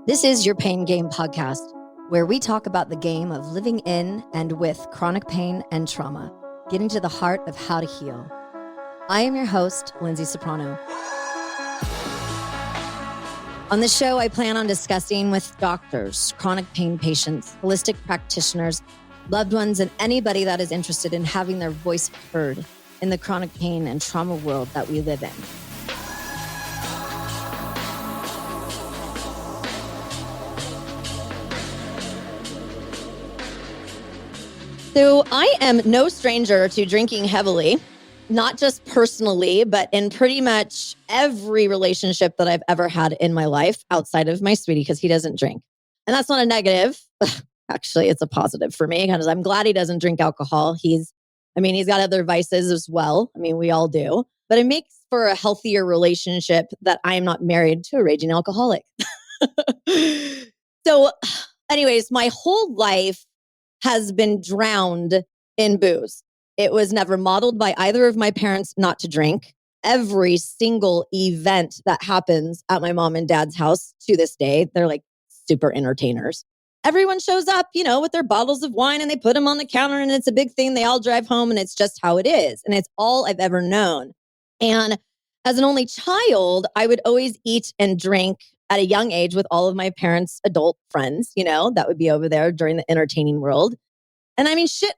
This is Your Pain Game podcast, where we talk about the game of living in and with chronic pain and trauma, getting to the heart of how to heal. I am your host, Lyndsay Soprano. On this show, I plan on discussing with doctors, chronic pain patients, holistic practitioners, loved ones, and anybody that is interested in having their voice heard in the chronic pain and trauma world that we live in. So I am no stranger to drinking heavily, not just personally, but in pretty much every relationship that I've ever had in my life outside of my sweetie, because he doesn't drink. And that's not a negative. Actually, it's a positive for me because I'm glad he doesn't drink alcohol. He's got other vices as well. I mean, we all do. But it makes for a healthier relationship that I'm not married to a raging alcoholic. So anyways, my whole life has been drowned in booze. It was never modeled by either of my parents not to drink. Every single event that happens at my mom and dad's house to this day, they're like super entertainers. Everyone shows up, with their bottles of wine and they put them on the counter and it's a big thing. They all drive home and it's just how it is. And it's all I've ever known. And as an only child, I would always eat and drink at a young age with all of my parents' adult friends, that would be over there during the entertaining world. And I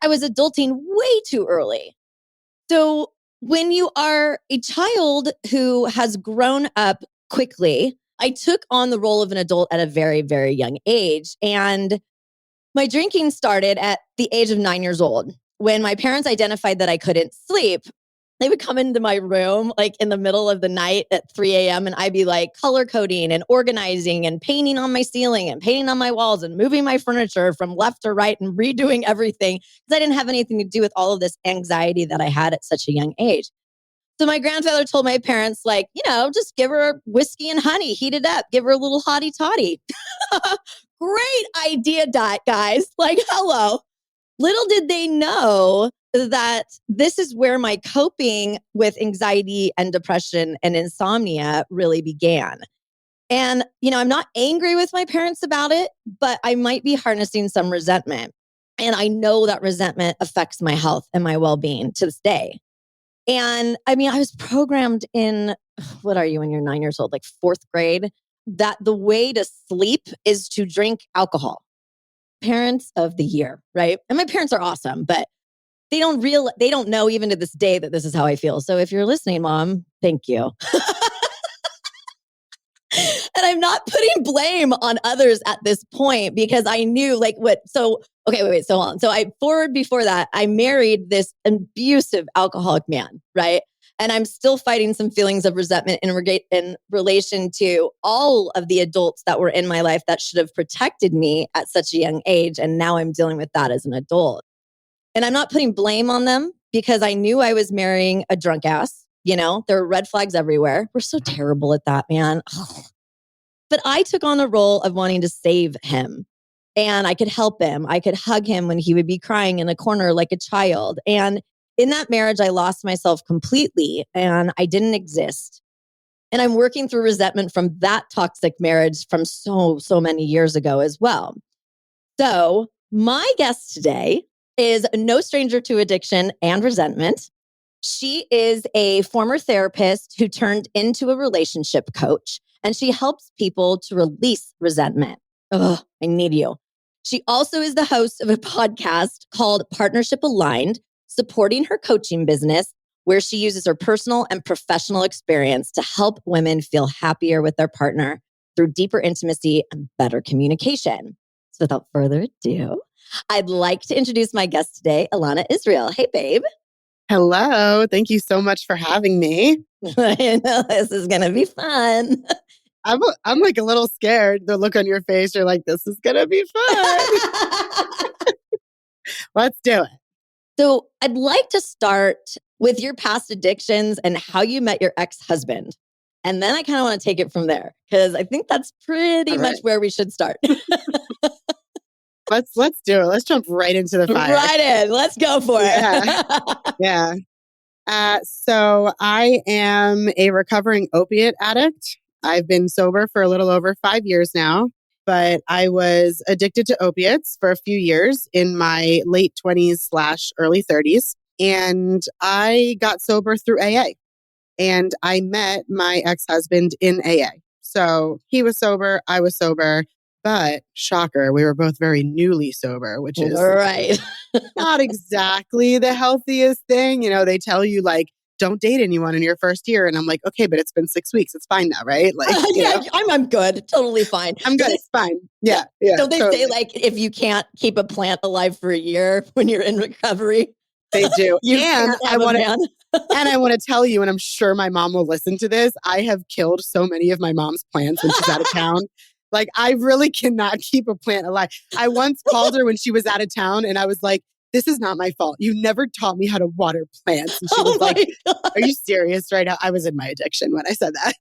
was adulting way too early. So when you are a child who has grown up quickly, I took on the role of an adult at a very, very young age. And my drinking started at the age of 9 years old. When my parents identified that I couldn't sleep, they would come into my room like in the middle of the night at 3 a.m. and I'd be like color coding and organizing and painting on my ceiling and painting on my walls and moving my furniture from left to right and redoing everything because I didn't have anything to do with all of this anxiety that I had at such a young age. So my grandfather told my parents, just give her whiskey and honey, heat it up, give her a little hottie toddy. Great idea, guys. Hello. Little did they know that this is where my coping with anxiety and depression and insomnia really began. And, I'm not angry with my parents about it, but I might be harnessing some resentment. And I know that resentment affects my health and my well-being to this day. And I was programmed in, what are you when you're 9 years old, like fourth grade, that the way to sleep is to drink alcohol. Parents of the year, right? And my parents are awesome, but they don't know even to this day that this is how I feel. So if you're listening, Mom, thank you. And I'm not putting blame on others at this point because I knew So hold on. So before that, I married this abusive alcoholic man, right? And I'm still fighting some feelings of resentment in relation to all of the adults that were in my life that should have protected me at such a young age. And now I'm dealing with that as an adult. And I'm not putting blame on them because I knew I was marrying a drunk ass. There were red flags everywhere. We're so terrible at that, man. Ugh. But I took on the role of wanting to save him. And I could help him. I could hug him when he would be crying in a corner like a child. And in that marriage, I lost myself completely and I didn't exist. And I'm working through resentment from that toxic marriage from so many years ago as well. So my guest today is no stranger to addiction and resentment. She is a former therapist who turned into a relationship coach, and she helps people to release resentment. Ugh, I need you. She also is the host of a podcast called Partnership Aligned, supporting her coaching business, where she uses her personal and professional experience to help women feel happier with their partner through deeper intimacy and better communication. So without further ado, I'd like to introduce my guest today, Elana Israel. Hey, babe. Hello. Thank you so much for having me. I know this is going to be fun. I'm like a little scared. The look on your face, you're like, this is going to be fun. Let's do it. So I'd like to start with your past addictions and how you met your ex-husband. And then I kind of want to take it from there because I think that's pretty much where we should start. Let's do it. Let's jump right into the fire. Right in. Let's go for it. Yeah. So I am a recovering opiate addict. I've been sober for a little over 5 years now, but I was addicted to opiates for a few years in my late 20s/early 30s. And I got sober through AA. And I met my ex-husband in AA. So he was sober, I was sober, but shocker, we were both very newly sober, which is Right. not exactly the healthiest thing. You know, they tell you like, don't date anyone in your first year. And I'm like, okay, but it's been 6 weeks. It's fine now, right? Like, Yeah, I'm good. Totally fine. I'm good. It's fine. Yeah. Yeah. Don't they totally. say like if you can't keep a plant alive for a year when you're in recovery, They do. you And can't have a man? I want to tell you, and I'm sure my mom will listen to this, I have killed so many of my mom's plants when she's out of town. Like, I really cannot keep a plant alive. I once called her when she was out of town and I was like, this is not my fault. You never taught me how to water plants. And she was like, God. are you serious right now? I was in my addiction when I said that.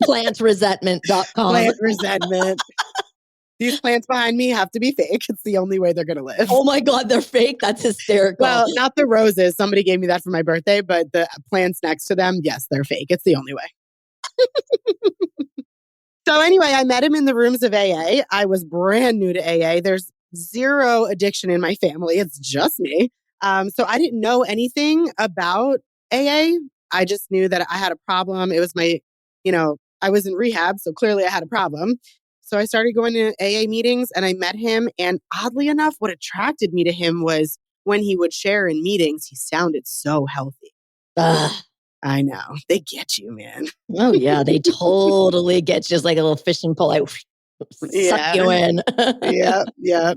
Plantresentment.com. Plant resentment. These plants behind me have to be fake. It's the only way they're going to live. Oh my God, they're fake? That's hysterical. Well, not the roses. Somebody gave me that for my birthday, but the plants next to them, yes, they're fake. It's the only way. So anyway, I met him in the rooms of AA. I was brand new to AA. There's zero addiction in my family. It's just me. So I didn't know anything about AA. I just knew that I had a problem. It was I was in rehab, so clearly I had a problem. So I started going to AA meetings and I met him. And oddly enough, what attracted me to him was when he would share in meetings, he sounded so healthy. I know. They get you, man. Oh, yeah. They totally get you, just like a little fishing pole. Suck you in. Yeah.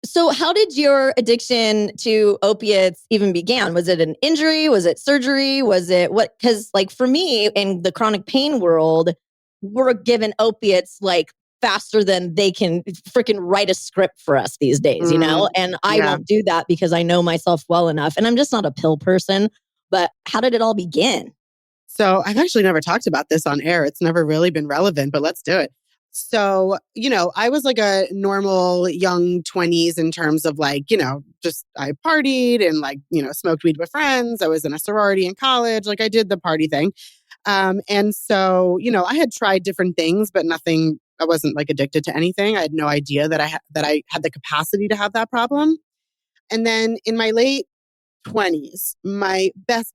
So how did your addiction to opiates even begin? Was it an injury? Was it surgery? Was it what? Because like for me in the chronic pain world, we're given opiates like faster than they can freaking write a script for us these days, you know? And I won't do that because I know myself well enough. And I'm just not a pill person. But how did it all begin? So I've actually never talked about this on air. It's never really been relevant, but let's do it. So, I was like a normal young 20s in terms of like, just I partied and like, smoked weed with friends. I was in a sorority in college. Like I did the party thing. And so, I had tried different things, but nothing, I wasn't like addicted to anything. I had no idea that I had the capacity to have that problem. And then in my late 20s, my best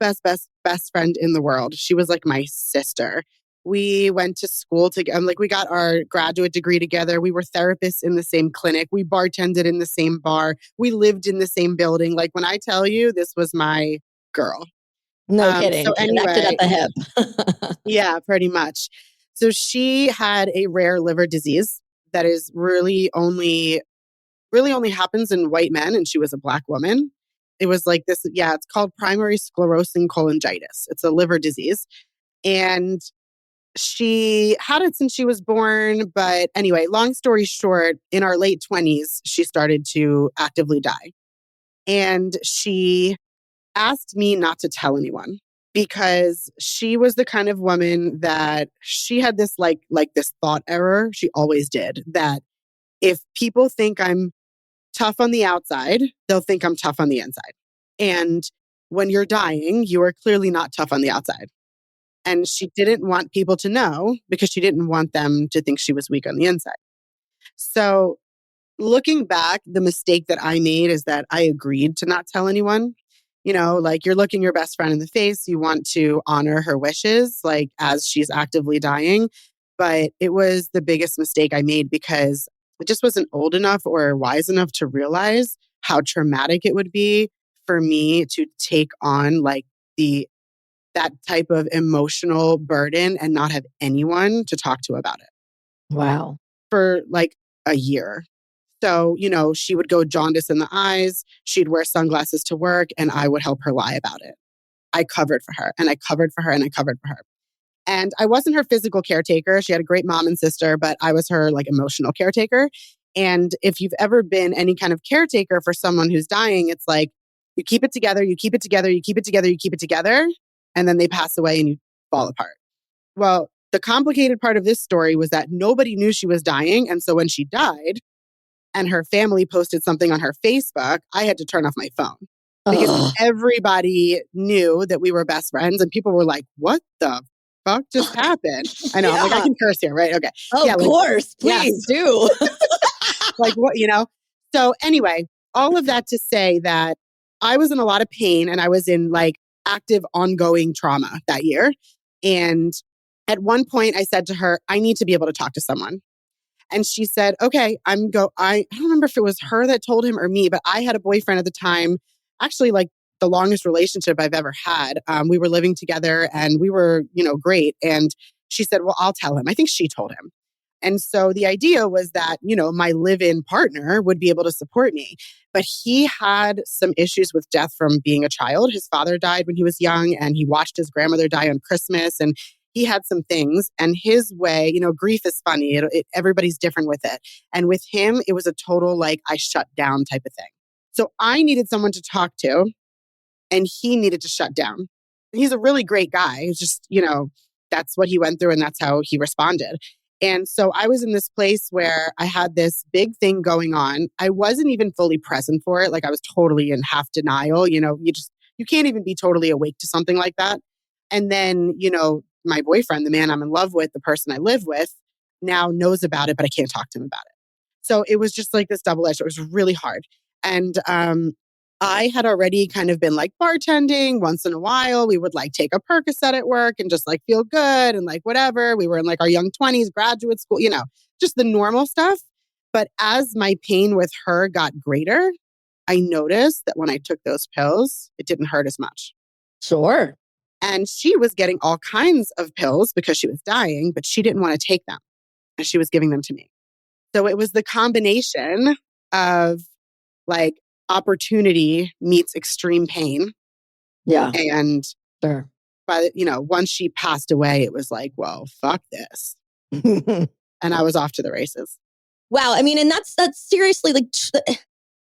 friend in the world, she was like my sister. We went to school together. Like we got our graduate degree together. We were therapists in the same clinic. We bartended in the same bar. We lived in the same building. Like when I tell you, this was my girl. No kidding. So Connected anyway, at the hip. yeah, pretty much. So she had a rare liver disease that is really only happens in white men, and she was a Black woman. It was like this, it's called primary sclerosing cholangitis. It's a liver disease. And she had it since she was born. But anyway, long story short, in our late 20s, she started to actively die. And she asked me not to tell anyone because she was the kind of woman that she had this like this thought error. She always did that if people think I'm tough on the outside, they'll think I'm tough on the inside. And when you're dying, you are clearly not tough on the outside. And she didn't want people to know because she didn't want them to think she was weak on the inside. So looking back, the mistake that I made is that I agreed to not tell anyone. Like you're looking your best friend in the face, you want to honor her wishes, like as she's actively dying. But it was the biggest mistake I made because I just wasn't old enough or wise enough to realize how traumatic it would be for me to take on like that type of emotional burden and not have anyone to talk to about it. Wow. For like a year. So, she would go jaundice in the eyes, she'd wear sunglasses to work, and I would help her lie about it. I covered for her and I covered for her and I covered for her. And I wasn't her physical caretaker. She had a great mom and sister, but I was her like emotional caretaker. And if you've ever been any kind of caretaker for someone who's dying, it's like you keep it together, you keep it together, you keep it together, you keep it together, and then they pass away and you fall apart. Well, the complicated part of this story was that nobody knew she was dying. And so when she died, and her family posted something on her Facebook, I had to turn off my phone. because Ugh. everybody knew that we were best friends and people were like, what the fuck just happened? I know. I'm like, I Yeah. can curse here, right? Okay. Oh, Yeah. of Like, course. yes. Please do. Like what, So anyway, all of that to say that I was in a lot of pain and I was in like active ongoing trauma that year. And at one point I said to her, I need to be able to talk to someone. And she said, okay, I don't remember if it was her that told him or me, but I had a boyfriend at the time, actually like the longest relationship I've ever had. We were living together and we were, great. And she said, well, I'll tell him. I think she told him. And so the idea was that, my live-in partner would be able to support me. But he had some issues with death from being a child. His father died when he was young and he watched his grandmother die on Christmas. And he had some things, and his way, grief is funny. Everybody's different with it. And with him, it was a total like I shut down type of thing. So I needed someone to talk to and he needed to shut down. He's a really great guy. It's just, that's what he went through and that's how he responded. And so I was in this place where I had this big thing going on. I wasn't even fully present for it. Like I was totally in half denial. You can't even be totally awake to something like that. And then, my boyfriend, the man I'm in love with, the person I live with, now knows about it, but I can't talk to him about it. So it was just like this double-edged. It was really hard. And I had already kind of been like bartending once in a while. We would like take a Percocet at work and just like feel good and like whatever. We were in like our young 20s, graduate school, just the normal stuff. But as my pain with her got greater, I noticed that when I took those pills, it didn't hurt as much. Sure. And she was getting all kinds of pills because she was dying, but she didn't want to take them. And she was giving them to me. So it was the combination of like opportunity meets extreme pain. Yeah. And sure. Once she passed away, it was like, well, fuck this. And I was off to the races. Wow. I mean, and that's seriously like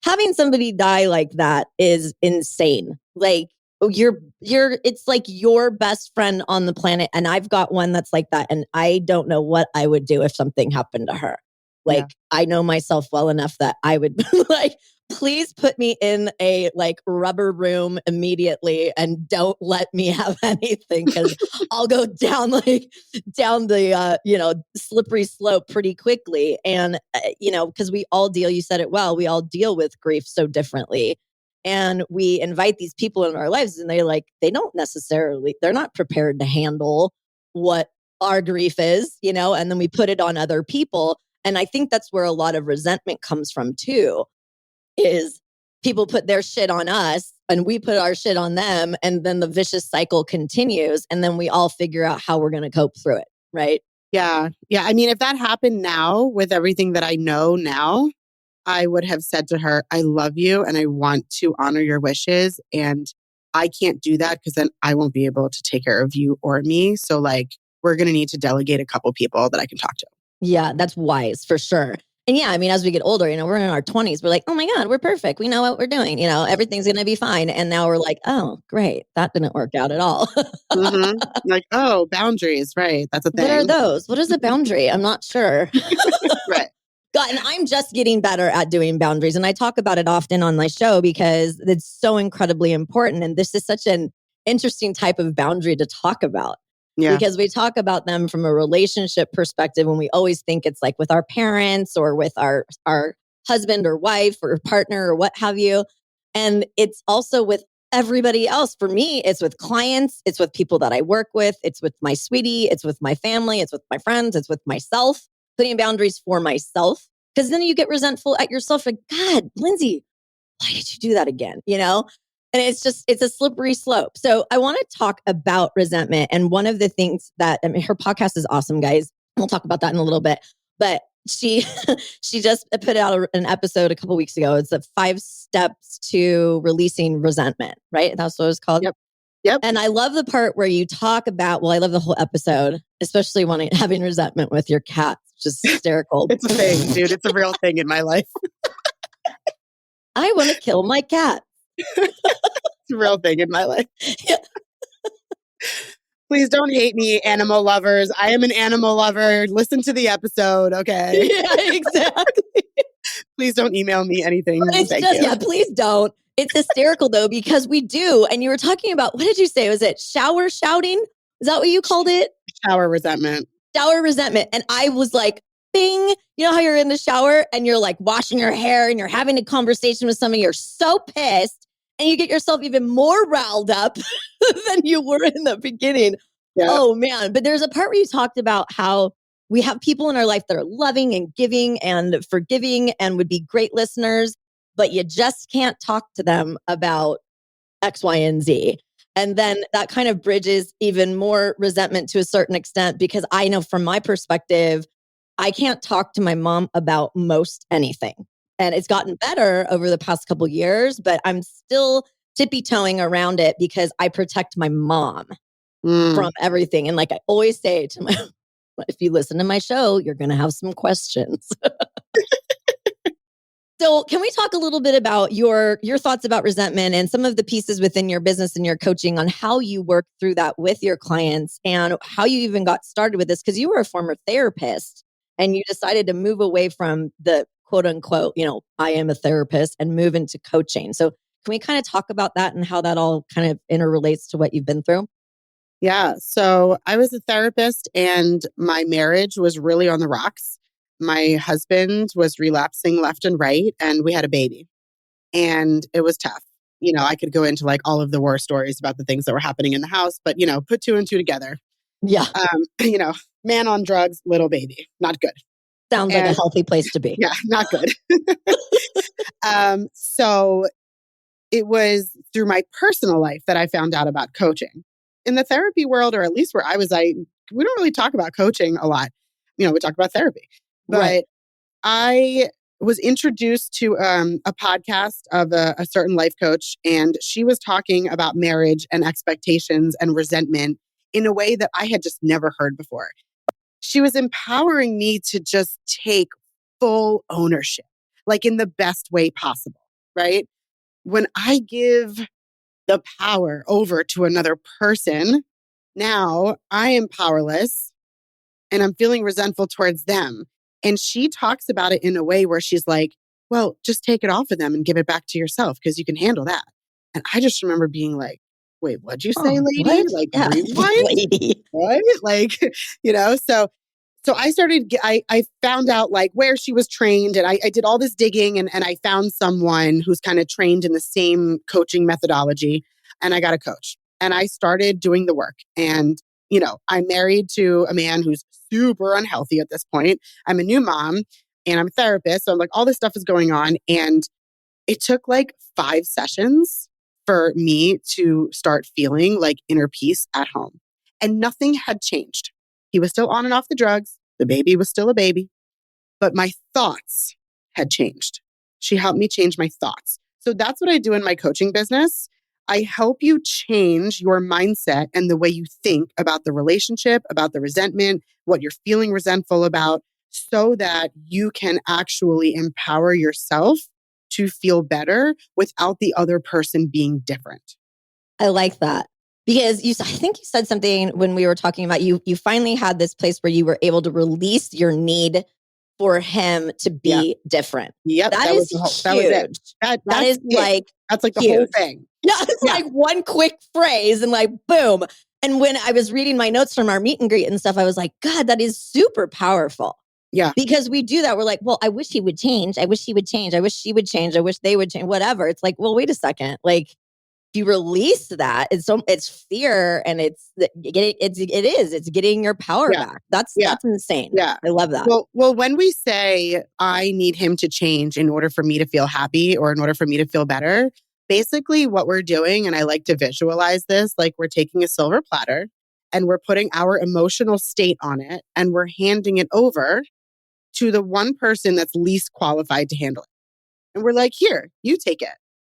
having somebody die like that is insane. Like it's like your best friend on the planet. And I've got one that's like that. And I don't know what I would do if something happened to her. Like, I know myself well enough that I would like, please put me in a like rubber room immediately and don't let me have anything because I'll go down the slippery slope pretty quickly. And because we all deal, you said it well, we all deal with grief so differently. And we invite these people in our lives and they're not prepared to handle what our grief is, and then we put it on other people. And I think that's where a lot of resentment comes from too, is people put their shit on us and we put our shit on them. And then the vicious cycle continues. And then we all figure out how we're going to cope through it. Right. Yeah. Yeah. I mean, if that happened now with everything that I know now, I would have said to her, I love you and I want to honor your wishes. And I can't do that because then I won't be able to take care of you or me. So like, we're going to need to delegate a couple people that I can talk to. Yeah, that's wise for sure. And yeah, I mean, as we get older, we're in our 20s. We're like, oh my God, we're perfect. We know what we're doing. Everything's going to be fine. And now we're like, oh, great. That didn't work out at all. Like, oh, boundaries. Right. That's a thing. What are those? What is a boundary? I'm not sure. Right. God, and I'm just getting better at doing boundaries. And I talk about it often on my show because it's so incredibly important. And this is such an interesting type of boundary to talk about. Yeah. Because we talk about them from a relationship perspective and we always think it's like with our parents or with our husband or wife or partner or what have you. And it's also with everybody else. For me, it's with clients, it's with people that I work with, it's with my sweetie, it's with my family, it's with my friends, it's with myself, putting boundaries for myself. Because then you get resentful at yourself like, God, Lyndsay, why did you do that again? And it's a slippery slope. So I want to talk about resentment. And one of the things that, her podcast is awesome, guys. We'll talk about that in a little bit. But she just put out an episode a couple weeks ago. It's the 5 steps to releasing resentment, right? That's what it was called. Yep. And I love the part where you talk about, I love the whole episode, especially having resentment with your cat. It's just hysterical. It's a thing, dude. It's a real thing in my life. I want to kill my cat. It's a real thing in my life. Yeah. Please don't hate me, animal lovers. I am an animal lover. Listen to the episode, okay? Yeah, exactly. Please don't email me anything. Thank you. Yeah, please don't. It's hysterical though, because we do. And you were talking about, what did you say? Was it shower shouting? Is that what you called it? Shower resentment. Shower resentment. And I was like, bing. You know how you're in the shower and you're like washing your hair and you're having a conversation with somebody, you're so pissed and you get yourself even more riled up than you were in the beginning. Yeah. Oh man. But there's a part where you talked about how we have people in our life that are loving and giving and forgiving and would be great listeners, but you just can't talk to them about X, Y, and Z. And then that kind of bridges even more resentment to a certain extent, because I know from my perspective, I can't talk to my mom about most anything. And it's gotten better over the past couple of years, but I'm still tippy-toeing around it because I protect my mom from everything. And like I always say to my, if you listen to my show, you're going to have some questions. So can we talk a little bit about your thoughts about resentment and some of the pieces within your business and your coaching on how you work through that with your clients and how you even got started with this? Because you were a former therapist and you decided to move away from the quote unquote, I am a therapist and move into coaching. So can we kind of talk about that and how that all kind of interrelates to what you've been through? Yeah. So I was a therapist and my marriage was really on the rocks. My husband was relapsing left and right, and we had a baby. And it was tough. I could go into like all of the war stories about the things that were happening in the house, but put two and two together. Yeah. Man on drugs, little baby, not good. Sounds like a healthy place to be. Yeah, not good. So it was through my personal life that I found out about coaching. In the therapy world, or at least where I was, we don't really talk about coaching a lot. We talk about therapy. But Right. I was introduced to a podcast of a certain life coach, and she was talking about marriage and expectations and resentment in a way that I had just never heard before. She was empowering me to just take full ownership, like in the best way possible, right? When I give the power over to another person, now I am powerless and I'm feeling resentful towards them. And she talks about it in a way where she's like, well, just take it off of them and give it back to yourself because you can handle that. And I just remember being like, wait, what'd you say, lady? What? Like, Yeah, rewind? lady. What? Like, so I started, I found out like where she was trained, and I did all this digging, and I found someone who's kind of trained in the same coaching methodology, and I got a coach and I started doing the work. And, I'm married to a man who's super unhealthy at this point. I'm a new mom and I'm a therapist. So I'm like, all this stuff is going on. And it took like 5 sessions for me to start feeling like inner peace at home. And nothing had changed. He was still on and off the drugs. The baby was still a baby, but my thoughts had changed. She helped me change my thoughts. So that's what I do in my coaching business. I help you change your mindset and the way you think about the relationship, about the resentment, what you're feeling resentful about, so that you can actually empower yourself to feel better without the other person being different. I like that. Because I think you said something when we were talking about you finally had this place where you were able to release your need for him to be different. Yep. That is huge. That is like, that's like the huge. whole thing. Yeah, it's like one quick phrase and like, boom. And when I was reading my notes from our meet and greet and stuff, I was like, God, that is super powerful. Yeah. Because we do that. We're like, well, I wish he would change. I wish he would change. I wish she would change. I wish they would change, whatever. It's like, well, wait a second. Like, if you release that, it's fear, and it's getting your power back. That's insane. Yeah. I love that. Well, when we say I need him to change in order for me to feel happy or in order for me to feel better, basically what we're doing, and I like to visualize this, like we're taking a silver platter and we're putting our emotional state on it and we're handing it over to the one person that's least qualified to handle it. And we're like, here, you take it.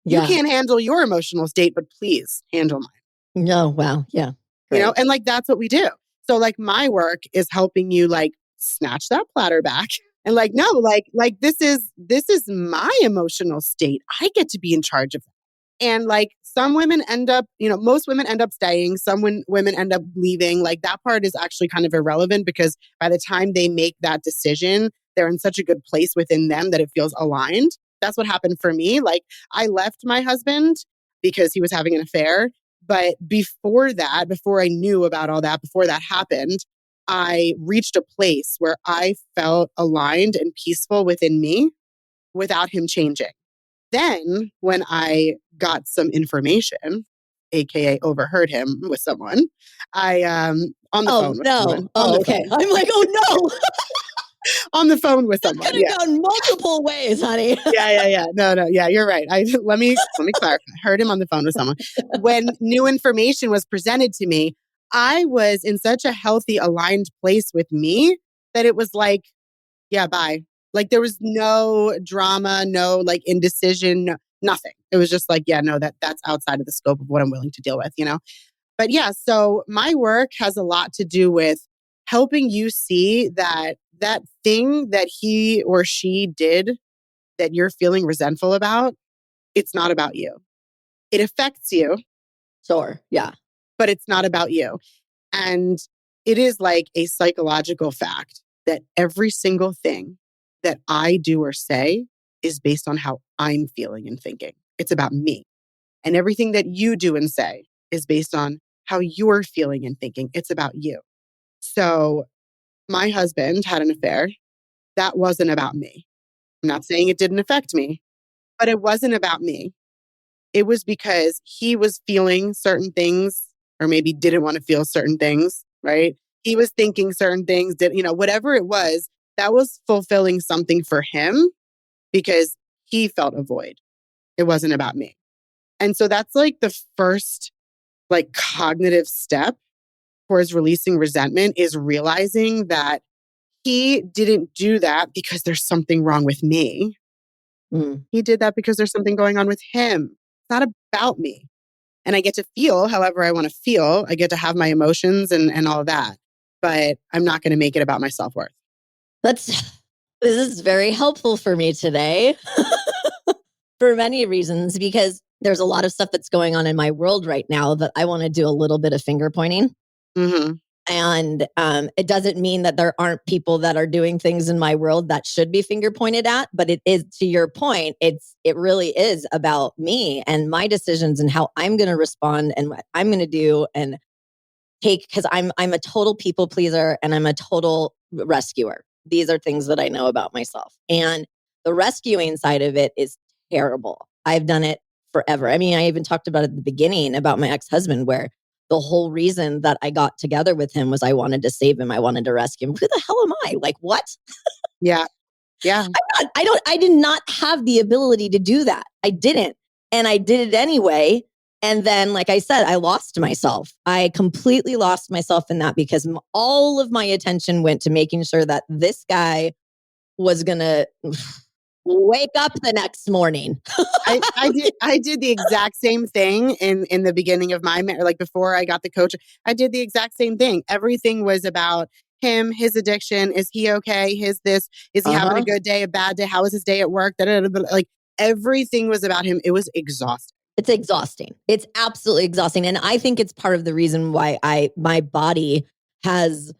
You can't handle your emotional state, but please handle mine. No, wow. Yeah. Great. And like, that's what we do. So like my work is helping you like snatch that platter back and like, no, like this is my emotional state. I get to be in charge of that. And like some women end up, most women end up staying. Some women end up leaving. Like that part is actually kind of irrelevant because by the time they make that decision, they're in such a good place within them that it feels aligned. That's what happened for me. Like I left my husband because he was having an affair. But before that, before I knew about all that, before that happened, I reached a place where I felt aligned and peaceful within me without him changing. Then when I got some information, AKA overheard him with someone, I on the phone with someone. No. On Oh, the okay. phone. I'm like, oh no. On the phone with That someone. could have gone multiple ways, honey. Yeah. No. Yeah, you're right. Let me clarify. I heard him on the phone with someone. When new information was presented to me, I was in such a healthy, aligned place with me that it was like, yeah, bye. Like there was no drama, no like indecision, nothing. It was just like, yeah, no, that's outside of the scope of what I'm willing to deal with, you know? But yeah, so my work has a lot to do with helping you see that that thing that he or she did that you're feeling resentful about, it's not about you. It affects you, Sure. Yeah. but it's not about you. And it is like a psychological fact that every single thing that I do or say is based on how I'm feeling and thinking. It's about me. And everything that you do and say is based on how you're feeling and thinking. It's about you. So my husband had an affair. That wasn't about me. I'm not saying it didn't affect me, but it wasn't about me. It was because he was feeling certain things or maybe didn't want to feel certain things, right? He was thinking certain things, whatever it was, that was fulfilling something for him because he felt a void. It wasn't about me. And so that's like the first like cognitive step towards releasing resentment is realizing that he didn't do that because there's something wrong with me. He did that because there's something going on with him. It's not about me. And I get to feel however I want to feel. I get to have my emotions and all of that. But I'm not going to make it about my self-worth. This is very helpful for me today for many reasons, because there's a lot of stuff that's going on in my world right now that I want to do a little bit of finger pointing. Mm-hmm. And it doesn't mean that there aren't people that are doing things in my world that should be finger pointed at, but it is, to your point, it really is about me and my decisions and how I'm going to respond and what I'm going to do and take, because I'm a total people pleaser and I'm a total rescuer. These are things that I know about myself. And the rescuing side of it is terrible. I've done it forever. I mean, I even talked about it at the beginning about my ex-husband, where the whole reason that I got together with him was I wanted to save him. I wanted to rescue him. Who the hell am I? Like, what? Yeah. Yeah. I did not have the ability to do that. I didn't. And I did it anyway. And then, like I said, I lost myself. I completely lost myself in that because all of my attention went to making sure that this guy was going to wake up the next morning. I did the exact same thing in the beginning of my marriage, like before I got the coach. I did the exact same thing. Everything was about him, his addiction. Is he okay? His this? Is he having a good day, a bad day? How was his day at work? Like everything was about him. It was exhausting. It's exhausting. It's absolutely exhausting. And I think it's part of the reason why my body has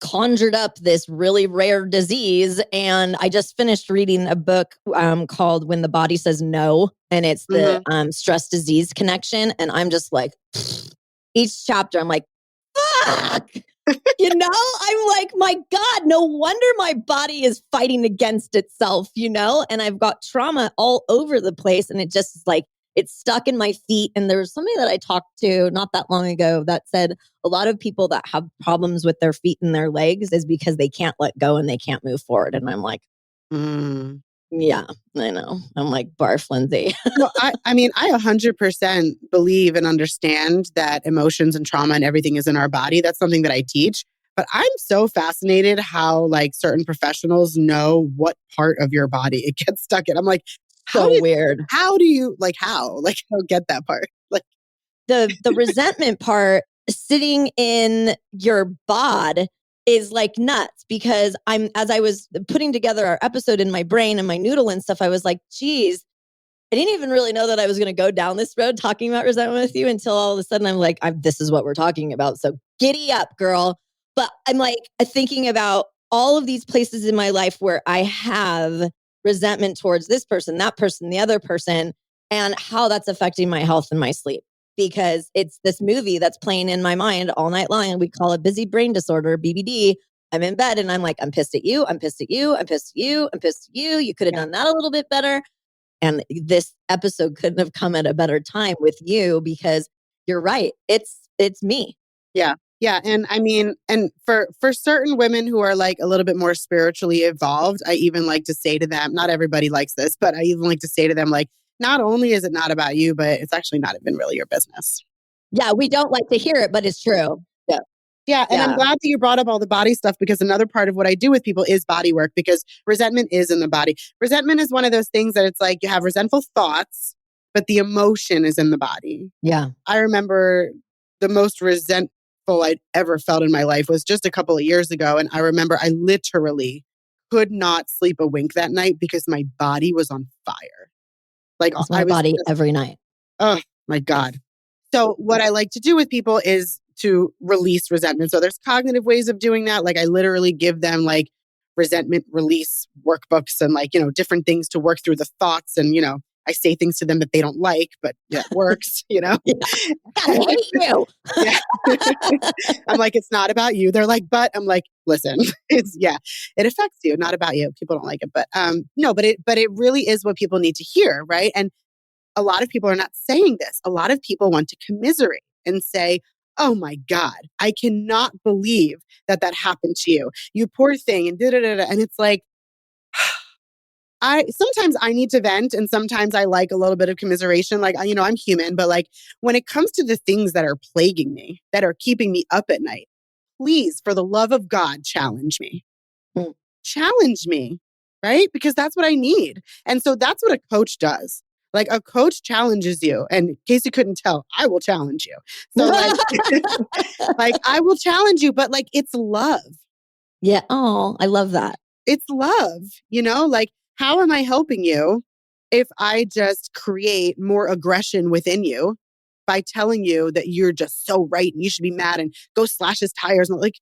conjured up this really rare disease. And I just finished reading a book called When the Body Says No. And it's the stress disease connection. And I'm just like, each chapter, I'm like, fuck. I'm like, my God, no wonder my body is fighting against itself, and I've got trauma all over the place. And it just is like, it's stuck in my feet. And there was somebody that I talked to not that long ago that said a lot of people that have problems with their feet and their legs is because they can't let go and they can't move forward. And I'm like, yeah, I know. I'm like, barf, Lyndsay. Well, I mean, I 100% believe and understand that emotions and trauma and everything is in our body. That's something that I teach. But I'm so fascinated how like certain professionals know what part of your body it gets stuck in. I'm like, weird. How do you how? Like, I don't get that part. Like the resentment part sitting in your bod is like nuts, because as I was putting together our episode in my brain and my noodle and stuff, I was like, geez, I didn't even really know that I was going to go down this road talking about resentment with you until all of a sudden I'm like, this is what we're talking about. So giddy up, girl. But I'm like thinking about all of these places in my life where I have resentment towards this person, that person, the other person, and how that's affecting my health and my sleep. Because it's this movie that's playing in my mind all night long. And we call it busy brain disorder, BBD. I'm in bed and I'm like, I'm pissed at you. I'm pissed at you. I'm pissed at you. I'm pissed at you. You could have done that a little bit better. And this episode couldn't have come at a better time with you because you're right. It's me. Yeah. Yeah. And I mean, and for certain women who are like a little bit more spiritually evolved, I even like to say to them, not everybody likes this, but I even like to say to them, like, not only is it not about you, but it's actually not even really your business. Yeah. We don't like to hear it, but it's true. Yeah. Yeah. And I'm glad that you brought up all the body stuff, because another part of what I do with people is body work, because resentment is in the body. Resentment is one of those things that it's like you have resentful thoughts, but the emotion is in the body. Yeah. I remember the most resentful I'd ever felt in my life was just a couple of years ago. And I remember I literally could not sleep a wink that night because my body was on fire. Like It's my body every night. Oh my God. So what I like to do with people is to release resentment. So there's cognitive ways of doing that. Like I literally give them like resentment release workbooks and like, different things to work through the thoughts. And, I say things to them that they don't like, but it works, Yeah. I hate you. Yeah. I'm like, it's not about you. They're like, but I'm like, listen, it affects you, not about you. People don't like it. But no, but it really is what people need to hear, right? And a lot of people are not saying this. A lot of people want to commiserate and say, oh my God, I cannot believe that happened to you. You poor thing. And da-da-da-da. And it's like, sometimes I need to vent, and sometimes I like a little bit of commiseration. Like, I'm human, but like when it comes to the things that are plaguing me, that are keeping me up at night, please, for the love of God, challenge me. Challenge me, right? Because that's what I need. And so that's what a coach does. Like a coach challenges you. And in case you couldn't tell, I will challenge you. So like I will challenge you, but like it's love. Yeah. Oh, I love that. It's love, like how am I helping you if I just create more aggression within you by telling you that you're just so right and you should be mad and go slash his tires? And like,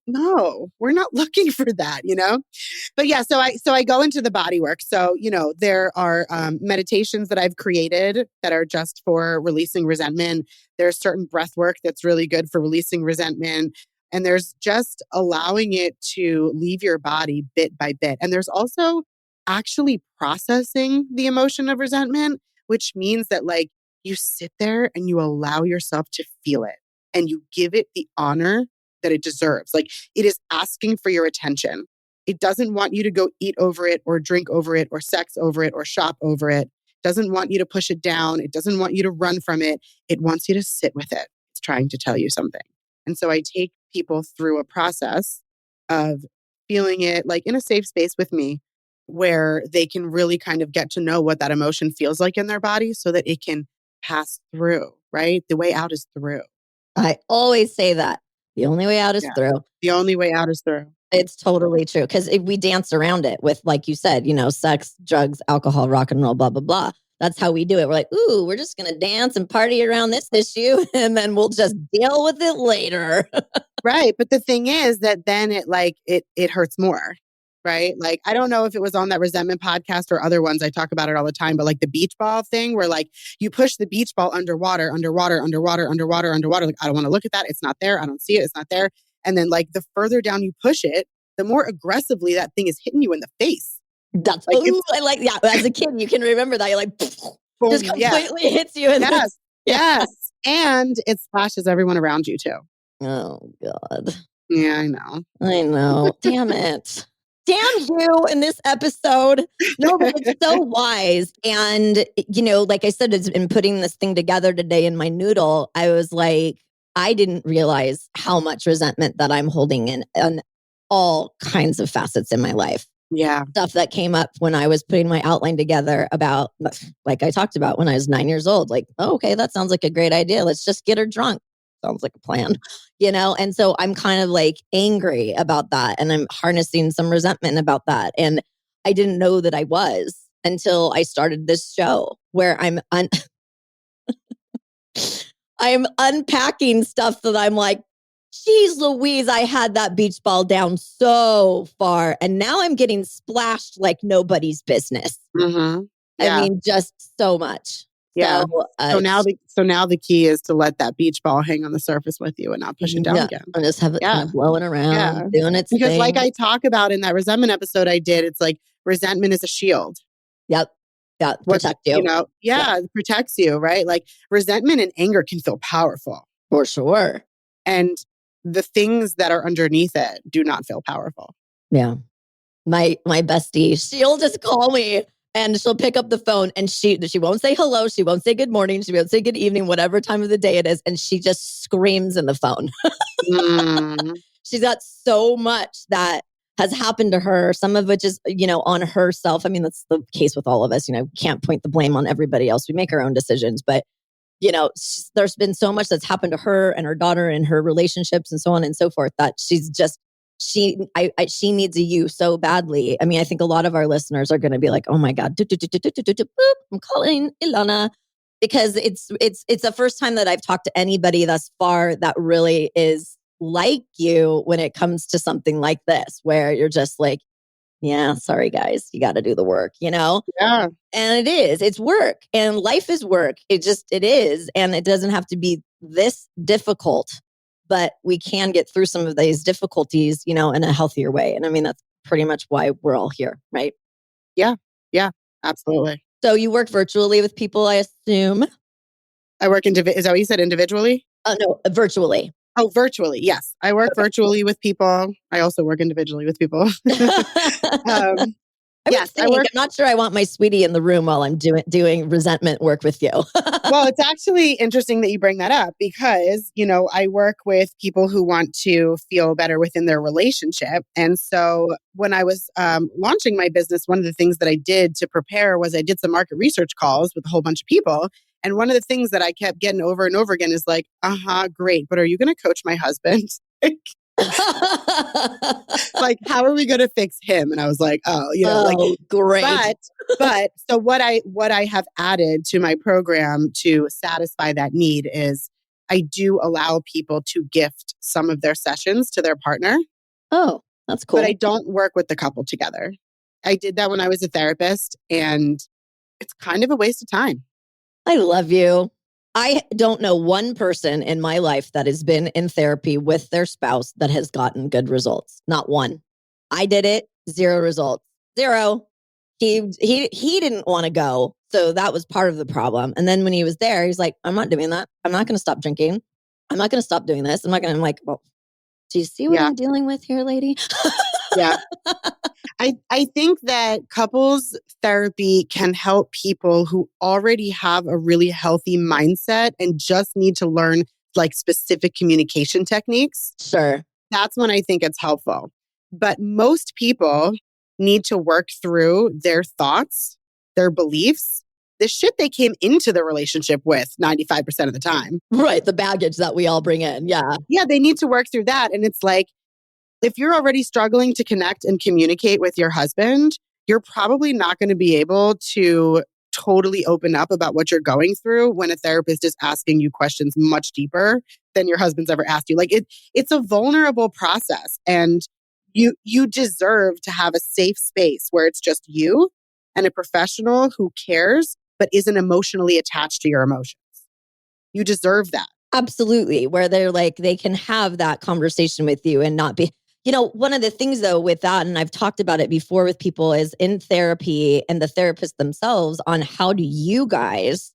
no, we're not looking for that, But yeah, so I go into the body work. So, there are meditations that I've created that are just for releasing resentment. There's certain breath work that's really good for releasing resentment. And there's just allowing it to leave your body bit by bit. And there's also actually processing the emotion of resentment, which means that like you sit there and you allow yourself to feel it and you give it the honor that it deserves. Like it is asking for your attention. It doesn't want you to go eat over it or drink over it or sex over it or shop over it. It doesn't want you to push it down. It doesn't want you to run from it. It wants you to sit with it. It's trying to tell you something. And so I take people through a process of feeling it like in a safe space with me where they can really kind of get to know what that emotion feels like in their body so that it can pass through, right? The way out is through. I always say that. The only way out is through. The only way out is through. It's totally true. Because we dance around it with, like you said, sex, drugs, alcohol, rock and roll, blah, blah, blah. That's how we do it. We're like, ooh, we're just going to dance and party around this issue and then we'll just deal with it later. Right. But the thing is that then it hurts more. Right. Like, I don't know if it was on that resentment podcast or other ones. I talk about it all the time, but like the beach ball thing where like you push the beach ball underwater. Like, I don't want to look at that. It's not there. I don't see it. It's not there. And then like the further down you push it, the more aggressively that thing is hitting you in the face. That's like, I like, yeah. As a kid, you can remember that. You're like, boom, just completely hits you. In Yes. And it splashes everyone around you too. Oh God. Yeah, I know. Damn it. Damn you in this episode. No, but it's so wise. And, like I said, in putting this thing together today in my noodle, I was like, I didn't realize how much resentment that I'm holding in all kinds of facets in my life. Yeah. Stuff that came up when I was putting my outline together about, like I talked about when I was 9 years old, like, oh, okay, that sounds like a great idea. Let's just get her drunk. Sounds like a plan, And so I'm kind of like angry about that. And I'm harnessing some resentment about that. And I didn't know that I was until I started this show where I'm I'm unpacking stuff that I'm like, Jeez Louise, I had that beach ball down so far, and now I'm getting splashed like nobody's business. Mm-hmm. I Yeah. mean, just so much. Yeah. So, So now the key is to let that beach ball hang on the surface with you and not push it down yeah, again. and just have it kind Yeah. of blowing Yeah. around, doing its Because like thing. I talk about in that resentment episode I did, it's like resentment is a shield. Yep. Yeah, protect you. It protects you, right? Like resentment and anger can feel powerful. For sure. And the things that are underneath it do not feel powerful. Yeah. My bestie, she'll just call me and she'll pick up the phone and she won't say hello, she won't say good morning, she won't say good evening, whatever time of the day it is, and she just screams in the phone. She's got so much that has happened to her, some of which is, on herself. I mean, that's the case with all of us, can't point the blame on everybody else. We make our own decisions, but there's been so much that's happened to her and her daughter and her relationships and so on and so forth that she's just she needs a you so badly. I mean, I think a lot of our listeners are going to be like, "Oh my god, boop, I'm calling Elana," because it's the first time that I've talked to anybody thus far that really is like you when it comes to something like this, where you're just like, "Yeah, sorry guys, you got to do the work," Yeah. And it's work, and life is work. It is. And it doesn't have to be this difficult, but we can get through some of these difficulties, in a healthier way. And I mean, that's pretty much why we're all here, right? Yeah. Yeah. Absolutely. So you work virtually with people, I assume? I work is that what you said, individually? Oh, no, virtually. Oh, virtually. Yes. I work virtually with people. I also work individually with people. Yes, I work. I'm not sure I want my sweetie in the room while I'm doing resentment work with you. Well, it's actually interesting that you bring that up because, I work with people who want to feel better within their relationship. And so when I was launching my business, one of the things that I did to prepare was I did some market research calls with a whole bunch of people. And one of the things that I kept getting over and over again is like, great, but are you going to coach my husband? Like, how are we going to fix him? And I was like, great. But so what I have added to my program to satisfy that need is I do allow people to gift some of their sessions to their partner. Oh, that's cool. But I don't work with the couple together. I did that when I was a therapist, and it's kind of a waste of time. I love you. I don't know one person in my life that has been in therapy with their spouse that has gotten good results. Not one. I did it. 0 results. 0. He didn't want to go. So that was part of the problem. And then when he was there, he's like, I'm not doing that. I'm not going to stop drinking. I'm not going to stop doing this. I'm like, well, do you see what I'm dealing with here, lady? Yeah. I think that couples therapy can help people who already have a really healthy mindset and just need to learn like specific communication techniques. Sure. That's when I think it's helpful. But most people need to work through their thoughts, their beliefs, the shit they came into the relationship with 95% of the time. Right. The baggage that we all bring in. Yeah. Yeah, they need to work through that. And it's like, if you're already struggling to connect and communicate with your husband, you're probably not going to be able to totally open up about what you're going through when a therapist is asking you questions much deeper than your husband's ever asked you. Like it's a vulnerable process, and you deserve to have a safe space where it's just you and a professional who cares but isn't emotionally attached to your emotions. You deserve that. Absolutely. Where they're like, they can have that conversation with you and not be, one of the things though with that, and I've talked about it before with people, is in therapy and the therapists themselves on how do you guys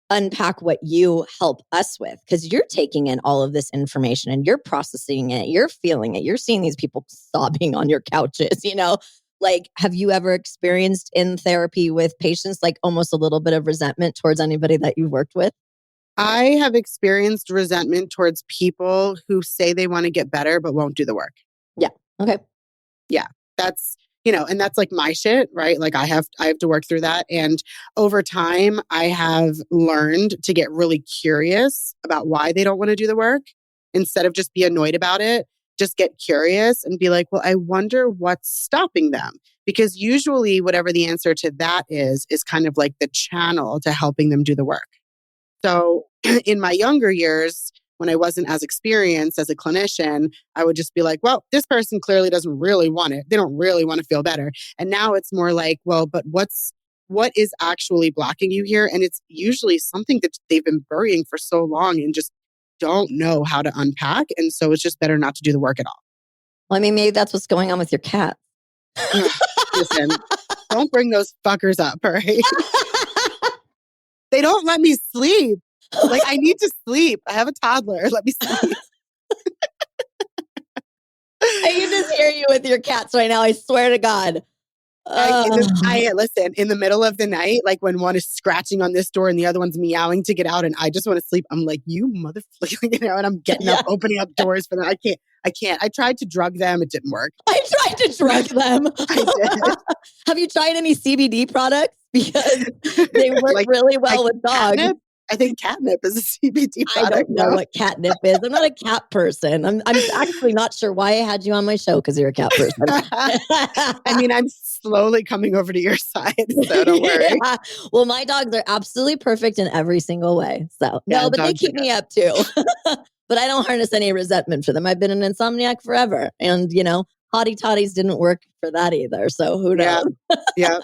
unpack what you help us with? Because you're taking in all of this information and you're processing it, you're feeling it, you're seeing these people sobbing on your couches, Like, have you ever experienced in therapy with patients like almost a little bit of resentment towards anybody that you've worked with? I have experienced resentment towards people who say they want to get better but won't do the work. Yeah. Okay. Yeah. That's, and that's like my shit, right? Like I have to work through that. And over time, I have learned to get really curious about why they don't want to do the work instead of just be annoyed about it. Just get curious and be like, well, I wonder what's stopping them. Because usually whatever the answer to that is kind of like the channel to helping them do the work. So in my younger years, when I wasn't as experienced as a clinician, I would just be like, well, this person clearly doesn't really want it. They don't really want to feel better. And now it's more like, well, but what is actually blocking you here? And it's usually something that they've been burying for so long and just don't know how to unpack. And so it's just better not to do the work at all. Well, I mean, maybe that's what's going on with your cat. Listen, don't bring those fuckers up, all right? They don't let me sleep. Like, I need to sleep. I have a toddler. Let me sleep. I can just hear you with your cats right now. I swear to God. Listen, in the middle of the night, like when one is scratching on this door and the other one's meowing to get out and I just want to sleep. I'm like, you motherfucker, and I'm getting up, opening up doors for them. I can't. I tried to drug them. It didn't work. I tried to drug them. I did. Have you tried any CBD products? Because they work really well with dogs. Catnip? I think catnip is a CBD product. I don't know what catnip is. I'm not a cat person. I'm actually not sure why I had you on my show because you're a cat person. I mean, I'm slowly coming over to your side, so don't worry. Yeah. Well, my dogs are absolutely perfect in every single way. So no, but they keep me up too. But I don't harness any resentment for them. I've been an insomniac forever. And, hottie toddies didn't work for that either. So who knows? Yeah.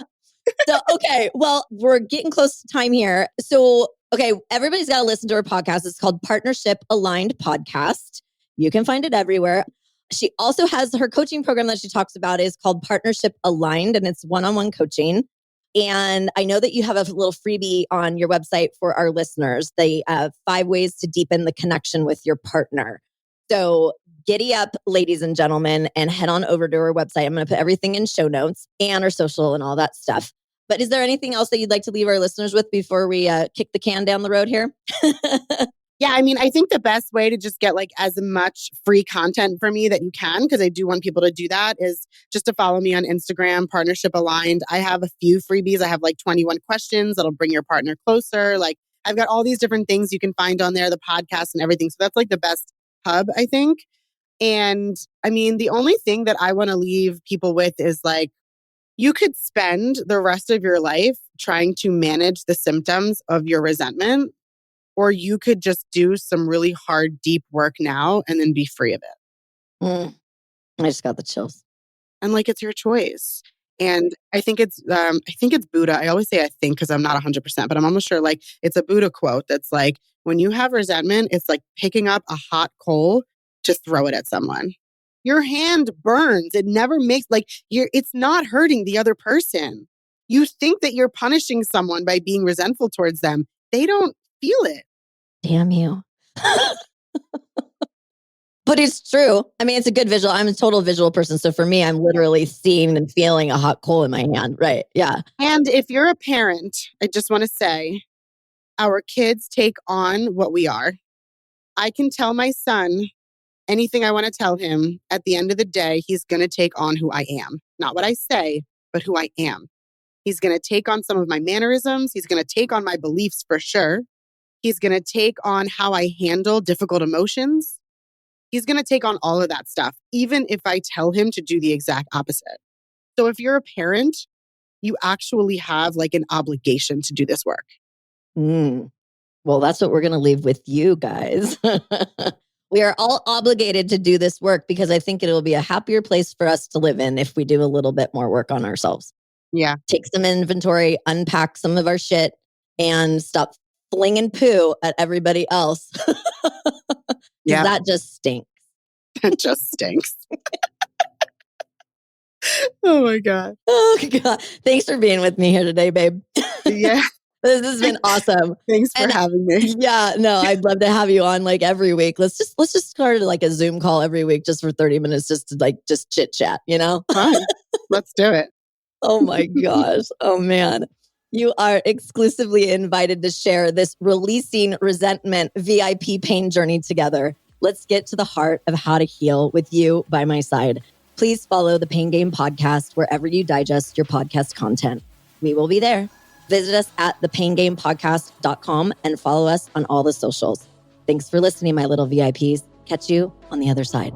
So, okay. Well, we're getting close to time here. So, okay, everybody's got to listen to her podcast. It's called Partnership Aligned Podcast. You can find it everywhere. She also has her coaching program that she talks about is called Partnership Aligned, and it's one-on-one coaching. And I know that you have a little freebie on your website for our listeners. They have 5 ways to deepen the connection with your partner. So giddy up, ladies and gentlemen, and head on over to her website. I'm going to put everything in show notes and our social and all that stuff. But is there anything else that you'd like to leave our listeners with before we kick the can down the road here? Yeah, I mean, I think the best way to just get like as much free content from me that you can, because I do want people to do that, is just to follow me on Instagram, Partnership Aligned. I have a few freebies. I have like 21 questions that'll bring your partner closer. Like I've got all these different things you can find on there, the podcast and everything. So that's like the best hub, I think. And I mean, the only thing that I want to leave people with is like, you could spend the rest of your life trying to manage the symptoms of your resentment, or you could just do some really hard, deep work now and then be free of it. I just got the chills. And like, it's your choice. And I think it's Buddha. I always say I think because I'm not 100%, but I'm almost sure like it's a Buddha quote that's like, when you have resentment, it's like picking up a hot coal to throw it at someone. Your hand burns. It never makes it's not hurting the other person. You think that you're punishing someone by being resentful towards them. They don't feel it. Damn you. But it's true. I mean, it's a good visual. I'm a total visual person. So for me, I'm literally seeing and feeling a hot coal in my hand. Right. Yeah. And if you're a parent, I just want to say, our kids take on what we are. I can tell my son anything I want to tell him. At the end of the day, he's going to take on who I am. Not what I say, but who I am. He's going to take on some of my mannerisms. He's going to take on my beliefs for sure. He's going to take on how I handle difficult emotions. He's going to take on all of that stuff, even if I tell him to do the exact opposite. So if you're a parent, you actually have like an obligation to do this work. Well, that's what we're going to leave with you guys. We are all obligated to do this work because I think it'll be a happier place for us to live in if we do a little bit more work on ourselves. Yeah. Take some inventory, unpack some of our shit, and stop flinging poo at everybody else. Yeah. That just stinks. That just stinks. Oh my God. Oh God. Thanks for being with me here today, babe. Yeah. This has been awesome. Thanks for having me. Yeah, no, I'd love to have you on like every week. Let's just start like a Zoom call every week just for 30 minutes just to just chit chat, Fine. Let's do it. Oh my gosh. Oh man. You are exclusively invited to share this Releasing Resentment VIP pain journey together. Let's get to the heart of how to heal with you by my side. Please follow the Pain Game podcast wherever you digest your podcast content. We will be there. Visit us at thepaingamepodcast.com and follow us on all the socials. Thanks for listening, my little VIPs. Catch you on the other side.